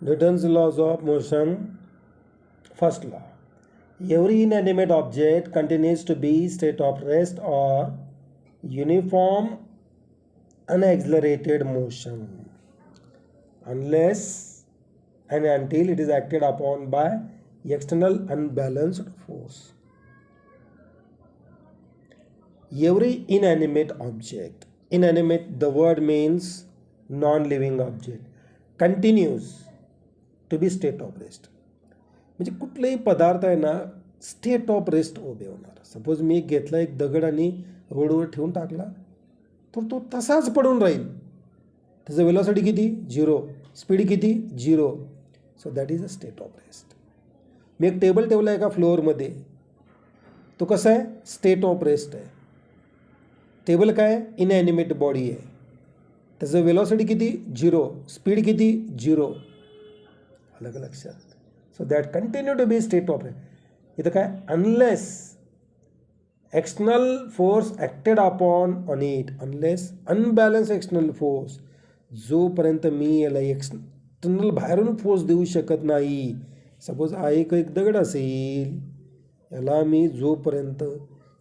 Newton's laws of motion. First law. Every inanimate object continues to be state of rest or uniform unaccelerated motion unless and until it is acted upon by external unbalanced force. Every inanimate object, inanimate, the word means non-living object, continues to be state of rest. म्हणजे कुठलाही पदार्थ आहे ना state of rest उभे होणार. Suppose मी एक घेतला एक दगड आणि रोडवर ठेवून टाकला तर तो तसाच पडून राहील. त्याचं वेलॉसिटी किती? 0. स्पीड किती? 0. So that is a state of rest. मी एक टेबल ठेवला आहे एका फ्लोअरमध्ये, तो कसा आहे? स्टेट ऑफ रेस्ट आहे. टेबल काय? इनॲनिमेट बॉडी आहे. त्याचं वेलॉसिटी किती? 0. स्पीड किती? 0. अलग लक्षात. So that continue to be state of rest. इथं काय? Unless external force acted upon on it, unless unbalanced external force, जोपर्यंत मी याला एक्सटर्नल बाहेरून फोर्स देऊ शकत नाही. सपोज हा एक दगड असेल, याला मी जोपर्यंत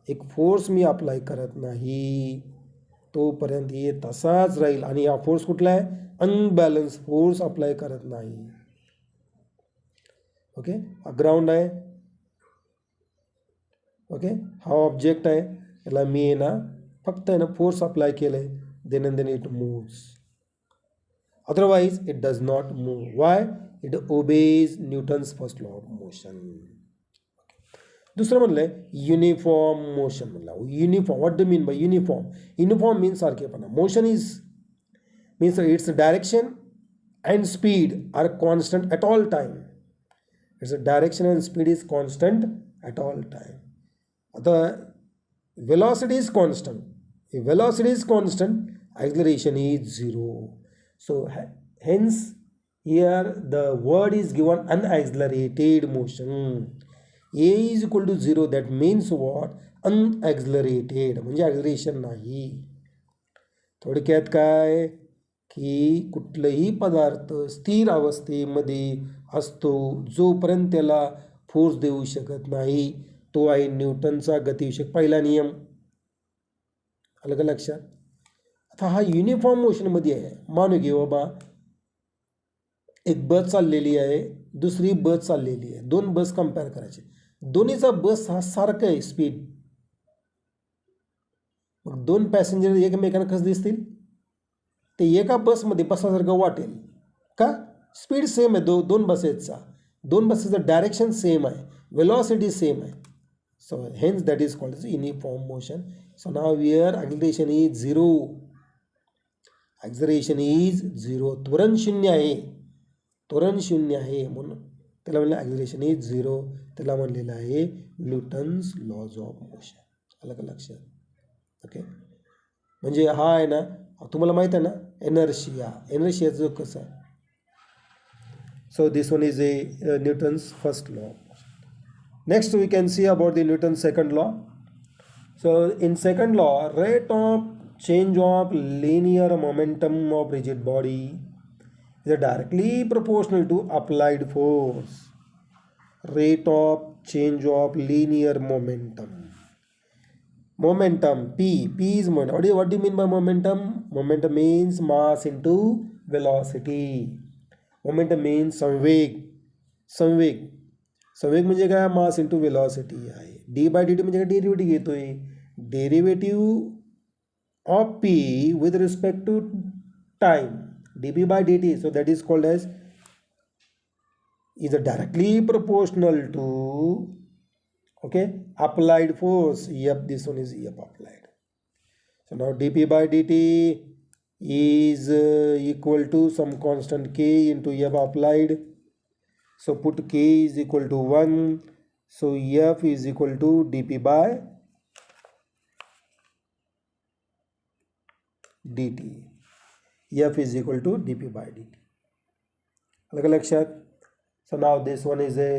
एक फोर्स मी अप्लाय करत नाही तोपर्यंत हे तसाच राहील. आणि हा फोर्स कुठला आहे? अनबॅलन्स फोर्स अप्लाय करत नाही. ओके, हा ग्राउंड आहे. ओके, हा ऑब्जेक्ट आहे, याला मी आहे ना फक्त आहे ना फोर्स अप्लाय केलं आहे, then and then it moves. Otherwise it does not move. Why? It obeys Newton's first law of motion. दुसरं म्हणलं आहे युनिफॉर्म मोशन. म्हणलं uniform, what do mean by uniform? Uniform means सारखेपणा. Motion is means its direction and speed are constant at all time. Its direction and speed is constant at all time. The velocity is constant. If velocity is constant, acceleration is 0. So hence here the word is given unaccelerated motion. A is equal to 0. That means what? Unaccelerated म्हणजे acceleration नाही. थोडक्यात काय की कुठलाही पदार्थ स्थिर अवस्थेमध्ये असतो जोपर्यंत त्याला फोर्स देऊ शकत नाही. तो आहे न्यूटनचा गतिविषयक पहिला नियम. आलं का लक्षात? आता हा युनिफॉर्म मोशनमध्ये आहे. मानू घे बाबा एक बस चाललेली आहे, दुसरी बस चाललेली आहे. दोन बस कंपेअर करायचे. दोन्हीचा बस हा सारखा आहे स्पीड. मग दोन पॅसेंजर एकमेकांना कसं दिसतील? ते एका बसमध्ये बसासारखं वाटेल का? स्पीड सेम आहे दोन बसेसचा. दोन बसेसचं डायरेक्शन सेम आहे, वेलॉसिटी सेम आहे. So hence that is called uniform motion. So now here acceleration is 0. Acceleration is 0. त्वरण शून्य आहे. त्वरण शून्य आहे म्हणून त्याला म्हणलं ॲक्सिलरेशन इज 0. त्याला म्हणलेलं आहे न्यूटन्स लॉज ऑफ मोशन. आलं का लक्षात? ओके, म्हणजे हा आहे ना तुम्हाला माहित आहे ना एनर्शिया. एनर्शियाचं कसं आहे? So this one is a Newton's first law. Next we can see about the Newton's second law. So in second law, rate of change of linear momentum of rigid body is directly proportional to applied force. Rate of change of linear momentum. Momentum, P is momentum. What do you mean by momentum? Momentum means mass into velocity. Momentum means संवेग. संवेग संवेग म्हणजे काय? Mass into velocity आहे. D by D T म्हणजे काय? Derivative घेतोय. Derivative of P with respect to time, D P by D T. So that is called as is a directly proportional to okay applied force. F, this one is F applied. So now D P by D T is equal to some constant k into f applied. So put k is equal to 1. So f is equal to dp by dt. f is equal to dp by dt. अलग लक्षात? So now this one is a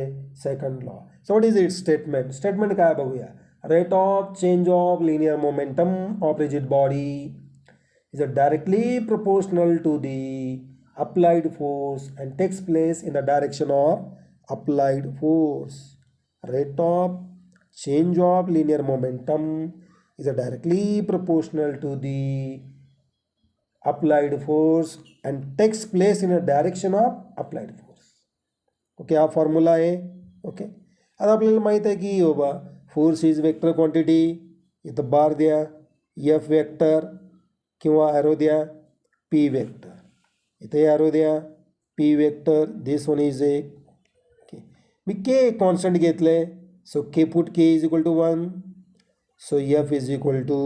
second law. So what is its statement? Statement काय बघूया. Rate of change of linear momentum of rigid body is directly proportional to the applied force and takes place in the direction of applied force. Rate of change of linear momentum is directly proportional to the applied force and takes place in a direction of applied force. Okay, हा formula आहे. Okay, आता आपल्याला माहीत आहे की बाबा force is vector quantity. इथं bar द्या, एफ वेक्टर किंवा ॲरो द्या, पी वेक्टर. इथे ॲरो द्या, P vector. This one is a K. मी के कॉन्स्टंट घेतलं आहे. So K put K is equal to 1. So F is equal to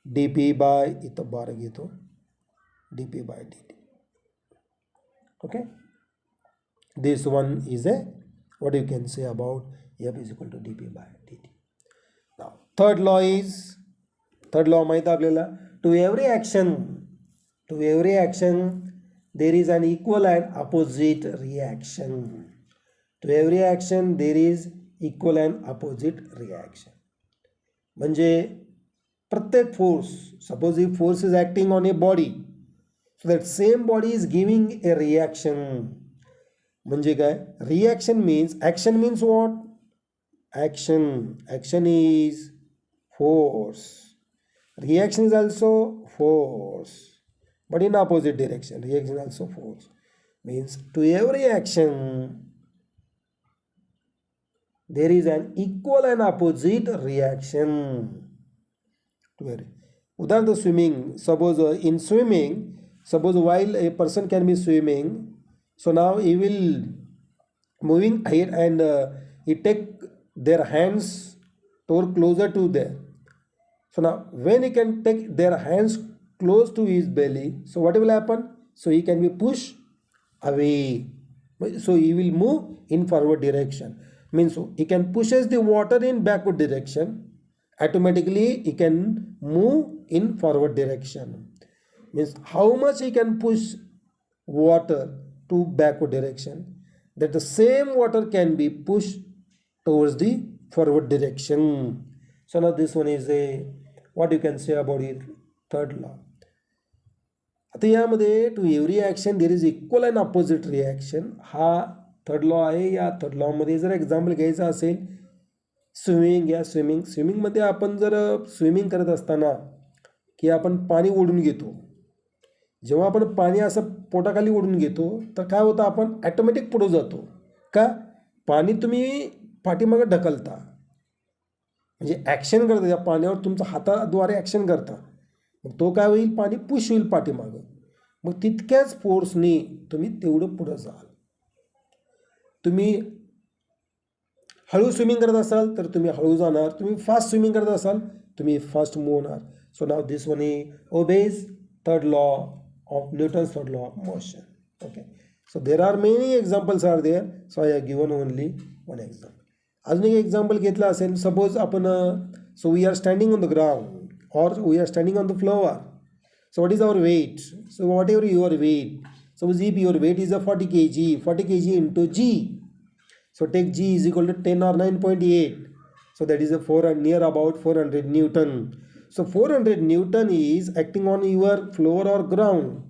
D P by, इथं bar घेतो, D P by D T. Okay, this one is a, what you can say about F is equal to dp by dt. Now third law माहित आहे आपल्याला, to every action there is an equal and opposite reaction. To every action there is equal and opposite reaction. म्हणजे प्रत्येक force, suppose if force is acting on a body, so that same body is giving a reaction. म्हणजे काय, reaction means, action means what, action is force, reaction is also force, but in opposite direction. Reaction also force means to every action there is an equal and opposite reaction. उदाहरण swimming. Suppose in swimming, suppose while a person can be swimming, so now he will moving ahead and he take their hands toward closer to there. So now when he can take their hands close to his belly, so what will happen? So he can be pushed away, so he will move in forward direction. Means so he can pushes the water in backward direction, automatically he can move in forward direction. Means how much he can push water to backward direction, that the same water can be pushed towards the forward direction. So now this one is a, what you can say about it, third law. आता यामध्ये to every action there is equal and opposite reaction, हा third law आहे. या third लॉमध्ये जर example घ्यायचं असेल, swimming या स्विमिंगमध्ये आपण जर स्विमिंग करत असताना की आपण पाणी ओढून घेतो, जेव्हा आपण पाणी असं पोटाखाली ओढून घेतो तर काय होतं, आपण ॲटोमॅटिक पुढं जातो. का, पाणी तुम्ही पाठीमागं ढकलता, म्हणजे ॲक्शन करता, त्या पाण्यावर तुमचा हाताद्वारे ॲक्शन करता, मग तो काय होईल, पाणी पुश होईल पाठीमागं, मग तितक्याच फोर्सने तुम्ही तेवढं पुढं जाल. तुम्ही हळू स्विमिंग करत असाल तर तुम्ही हळू जाणार, तुम्ही फास्ट स्विमिंग करत असाल तुम्ही फास्ट मूव्ह होणार. So now this one obeys third law of Newton's third law of motion. Okay, so there are many examples are there, so I have given only one example. अजून एक example घेतला असेल, suppose आपण so we are standing on the ground or we are standing on the floor. So what is our weight? So whatever your weight, suppose if your weight is a 40 kg into g, so take g is equal to 10 or 9.8, so that is a near about 400 Newton. So 400 Newton is acting on your floor or ground.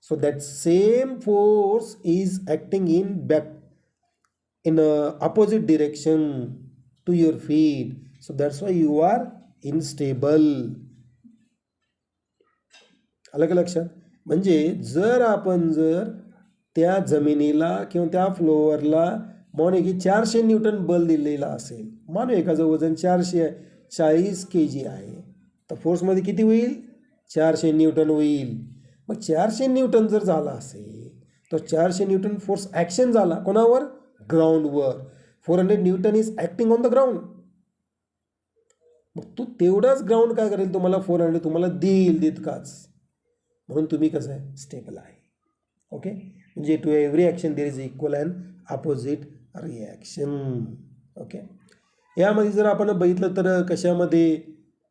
So that same force is acting in a opposite direction to your feet. So that's why you are unstable. अलग लक्षात. म्हणजे जर आपण त्या जमिनीला किंवा त्या फ्लोअरला मानू की 400 न्यूटन बल दिलेला असेल, मानू एकाचं वजन 440 kg आहे, तर फोर्समध्ये किती होईल, 400 न्यूटन होईल. मग 400 न्यूटन जर झाला असेल तर 400 न्यूटन फोर्स ॲक्शन झाला कोणावर, ग्राउंडवर. 400 Newton is acting on the ground. मग तू तेवढाच ग्राउंड काय करेल, तुम्हाला 400 तुम्हाला देईल तितकाच, म्हणून तुम्ही कसं आहे, स्टेबल आहे. ओके, म्हणजे to every action there is equal and opposite reaction. Okay, यामध्ये जर आपण बघितलं तर कशामध्ये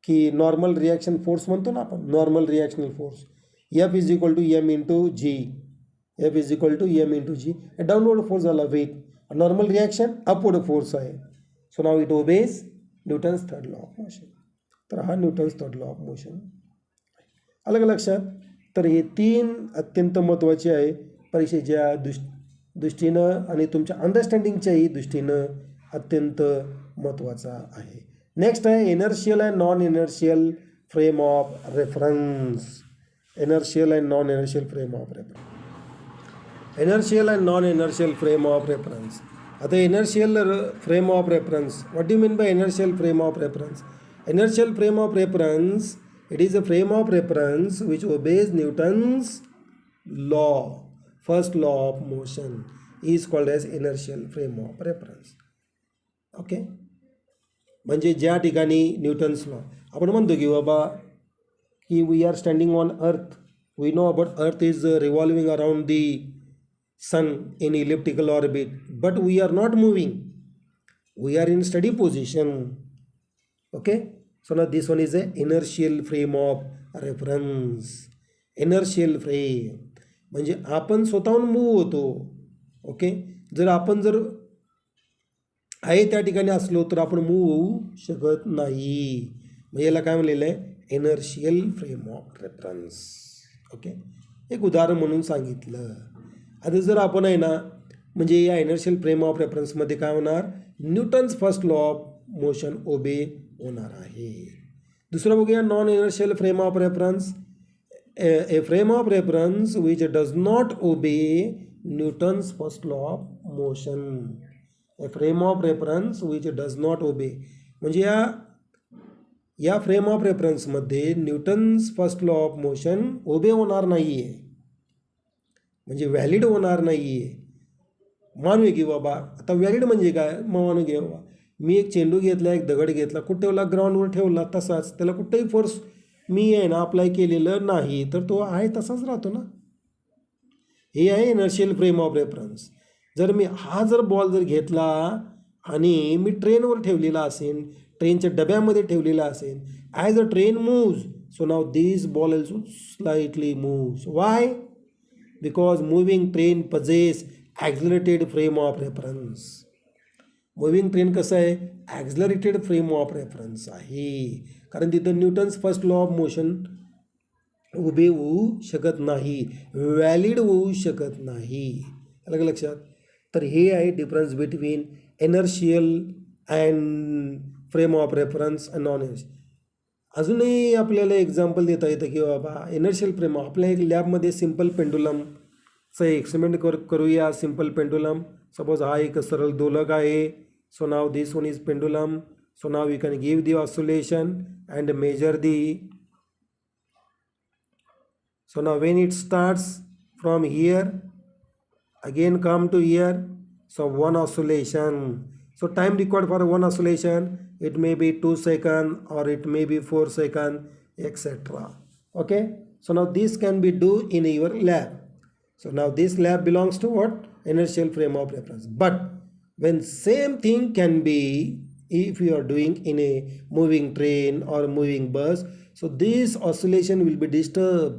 की नॉर्मल रिॲक्शन फोर्स म्हणतो ना आपण, normal reactional force F is equal to M into G, F is equal to M into G. Downward force झाला weight, normal reaction upward force आहे. So now it obeys Newton's third law of motion. तर हा Newton's third law of motion. अलग लक्षात. तर हे 3 अत्यंत महत्त्वाचे आहे परीक्षेच्या दृष्टीनं आणि तुमच्या अंडरस्टँडिंगच्याही दृष्टीनं अत्यंत महत्त्वाचा आहे. नेक्स्ट आहे inertial and non inertial frame of reference. Inertial and non inertial frame of reference. Inertial and non inertial frame of reference. आता inertial frame of reference, what do mean by inertial frame of reference? Inertial frame of reference, it is a frame of reference which obeys Newton's law. First law of motion is called as inertial frame of reference. Okay, म्हणजे ज्या ठिकाणी Newton's law आपण म्हणतो की बाबा की we are standing on earth, we know about earth is revolving around the sun in elliptical orbit, but we are not moving, we are in steady position. Okay, so now this one is a inertial frame of reference. Inertial frame म्हणजे आपण स्वतःहून move होतो. Okay, जर आपण आहे त्या ठिकाणी असलो तर आपण मूव्ह होऊ शकत नाही. म्हणजे याला काय म्हणलेलं आहे? Inertial frame of reference. Okay, एक उदाहरण म्हणून सांगितलं. आता जर आपण आहे ना म्हणजे या इनर्शियल फ्रेम ऑफ रेफरन्समध्ये काय होणार? Newton's first law of motion obey होणार आहे. दुसरं बघूया non inertial frame of reference. A frame of reference which does not obey Newton's first law of motion. A frame of reference which does not obey म्हणजे या frame of रेफरन्समध्ये Newton's first law of motion obey होणार नाही आहे, म्हणजे valid होणार नाही आहे. मानूया की बाबा आता व्हॅलिड म्हणजे काय? मानू घे बाबा मी एक चेंडू घेतला, एक दगड घेतला, कुठे ठेवला? ग्राउंडवर ठेवला, तसाच त्याला कुठेही फोर्स मी आहे ना अप्लाय केलेलं नाही, तर तो आहे तसाच राहतो ना. हे आहे इनर्शियल फ्रेम ऑफ रेफरन्स. जर मी जर बॉल जर घेतला आणि मी ट्रेनवर ठेवलेला असेल, ट्रेनच्या डब्यामध्ये ठेवलेला असेल, as a train moves, so now this ball also slightly moves. Why? Because moving train possess accelerated frame of reference. Moving train कसं आहे? ॲक्झलरेटेड फ्रेम ऑफ रेफरन्स आहे, कारण तिथं Newton's first law of motion उभे होऊ शकत नाही, valid होऊ शकत नाही. अलग लक्षात. तर हे आहे difference between inertial and frame of reference and non inertial. अजूनही आपल्याला एक्झाम्पल देता येतं की बाबा इनर्शियल फ्रेम आपल्या एक लॅबमध्ये सिम्पल पेंडुलमचं एक्सपेरिमेंट करूया. सिम्पल पेंडुलम, सपोज हा एक सरळ दोलक आहे. So now this one is pendulum. So now we can give the oscillation and measure the. So now when it starts from here, again come to here. So one oscillation. So time required for one oscillation, it may be 2 seconds or it may be 4 seconds, etc. Okay. So now this can be do in your lab. So now this lab belongs to what? Inertial frame of reference. But when same thing can be if you are doing in a moving train or moving bus, so this oscillation will be disturbed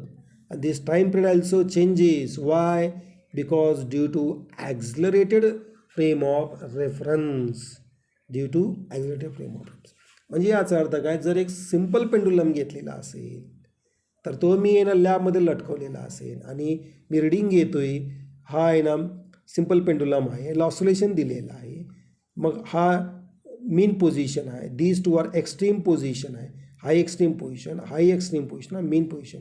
and this time period also changes. Why? Because due to accelerated frame of reference. Due to accelerated frame of reference. म्हणजे याचा अर्थ काय? जर एक simple pendulum घेतलेला असेल तर तो मी आहे ना लॅबमध्ये लटकवलेला असेल आणि मी रीडिंग घेतोय. हा आहे ना सिंपल पेंडुलम आहे, याला ऑसिलेशन दिलेलं आहे. मग हा मीन पोझिशन आहे, these two are extreme position आहे. हा एक्स्ट्रीम पोझिशन, हा एक्स्ट्रीम पोझिशन, हा मीन पोझिशन.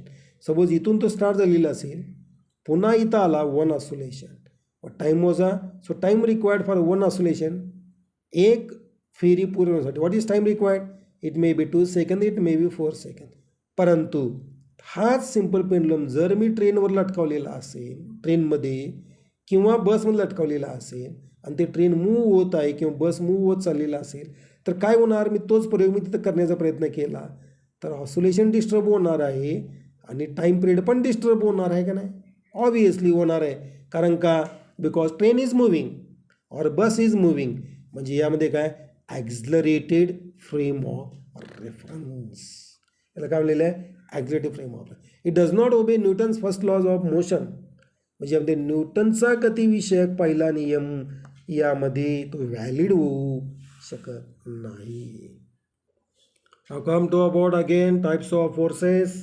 सपोज इथून तो स्टार्ट झालेला असेल, पुन्हा इथं आला वन ऑसिलेशन, टाईम मोजा. So time required for one oscillation, एक फेरी पूर्ण होण्यासाठी what is time required? It may be 2 second, it may be 4 second. परंतु हाच सिंपल पेंडुलम जर मी ट्रेनवर लटकावलेला असेल, ट्रेनमध्ये किंवा बसमध्ये लटकावलेला असेल आणि ते ट्रेन मूव्ह होत आहे किंवा बस मूव्ह होत चाललेला असेल, तर काय होणार? मी तोच प्रयोग मी तिथं करण्याचा प्रयत्न केला तर ऑसिलेशन डिस्टर्ब होणार आहे आणि टाईम पिरियड पण डिस्टर्ब होणार आहे का नाही? ऑब्वियसली होणार आहे. कारण का? बिकॉज ट्रेन इज मुव्हिंग और बस इज मुव्हिंग. म्हणजे यामध्ये काय? Accelerated frame of reference. याला काय म्हणलेलं आहे? Accelerated frame of. It does not obey Newton's first laws of motion. म्हणजे यामध्ये न्यूटनचा गतिविषयक पहिला नियम यामध्ये तो व्हॅलिड होऊ शकत नाही. Now come to about again types of forces.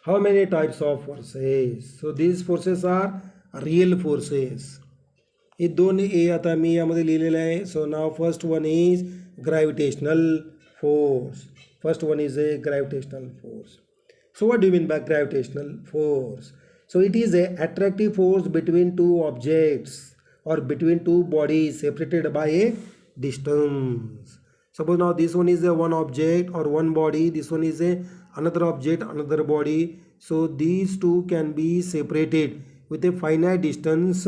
How many types of forces? So these forces are real forces. हे दोन ए आता मी यामध्ये लिहिलेलं आहे. So now first one is gravitational force. First one is a gravitational force. So what do you mean by gravitational force? So it is a attractive force between two objects or between two bodies separated by a distance. Suppose now this one is a one object or one body, this one is a another object, another body. So these two can be separated with a finite distance